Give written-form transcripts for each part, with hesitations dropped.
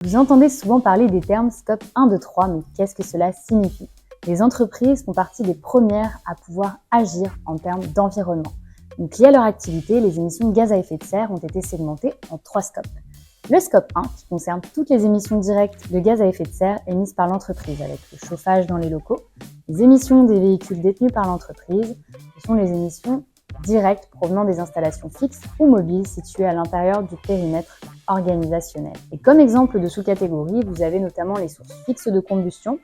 Vous entendez souvent parler des termes scope 1, 2, 3, mais qu'est-ce que cela signifie? Les entreprises font partie des premières à pouvoir agir en termes d'environnement. Donc, liées à leur activité, les émissions de gaz à effet de serre ont été segmentées en 3 scopes. Le scope 1, qui concerne toutes les émissions directes de gaz à effet de serre émises par l'entreprise, avec le chauffage dans les locaux, les émissions des véhicules détenus par l'entreprise, ce sont les émissions directes provenant des installations fixes ou mobiles situées à l'intérieur du périmètre organisationnel. Et comme exemple de sous-catégorie, vous avez notamment les sources fixes de combustion,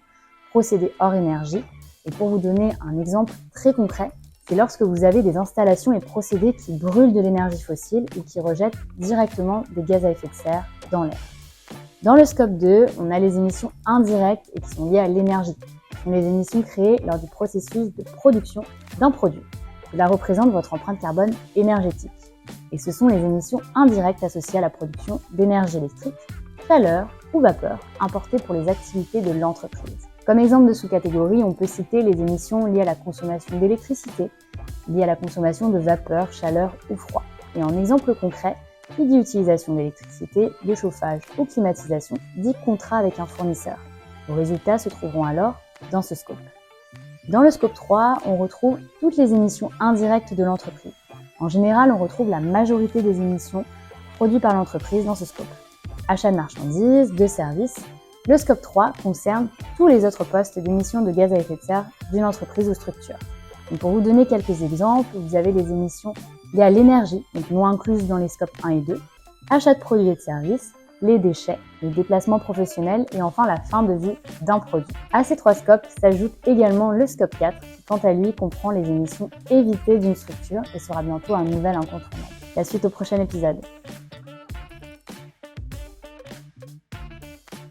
procédés hors énergie. Et pour vous donner un exemple très concret, c'est lorsque vous avez des installations et procédés qui brûlent de l'énergie fossile ou qui rejettent directement des gaz à effet de serre dans l'air. Dans le scope 2, on a les émissions indirectes et qui sont liées à l'énergie. Ce sont les émissions créées lors du processus de production d'un produit. Cela représente votre empreinte carbone énergétique. Et ce sont les émissions indirectes associées à la production d'énergie électrique, chaleur ou vapeur importées pour les activités de l'entreprise. Comme exemple de sous-catégorie, on peut citer les émissions liées à la consommation d'électricité, liées à la consommation de vapeur, chaleur ou froid. Et en exemple concret, qui dit utilisation d'électricité, de chauffage ou climatisation, dit contrat avec un fournisseur. Vos résultats se trouveront alors dans ce scope. Dans le scope 3, on retrouve toutes les émissions indirectes de l'entreprise. En général, on retrouve la majorité des émissions produites par l'entreprise dans ce scope. Achat de marchandises, de services. Le scope 3 concerne tous les autres postes d'émissions de gaz à effet de serre d'une entreprise ou structure. Donc pour vous donner quelques exemples, vous avez les émissions liées à l'énergie, donc non incluses dans les scopes 1 et 2, achat de produits et de services, les déchets, les déplacements professionnels et enfin la fin de vie d'un produit. À ces 3 scopes s'ajoute également le scope 4 qui quant à lui comprend les émissions évitées d'une structure et sera bientôt un nouvel incontournable. La suite au prochain épisode.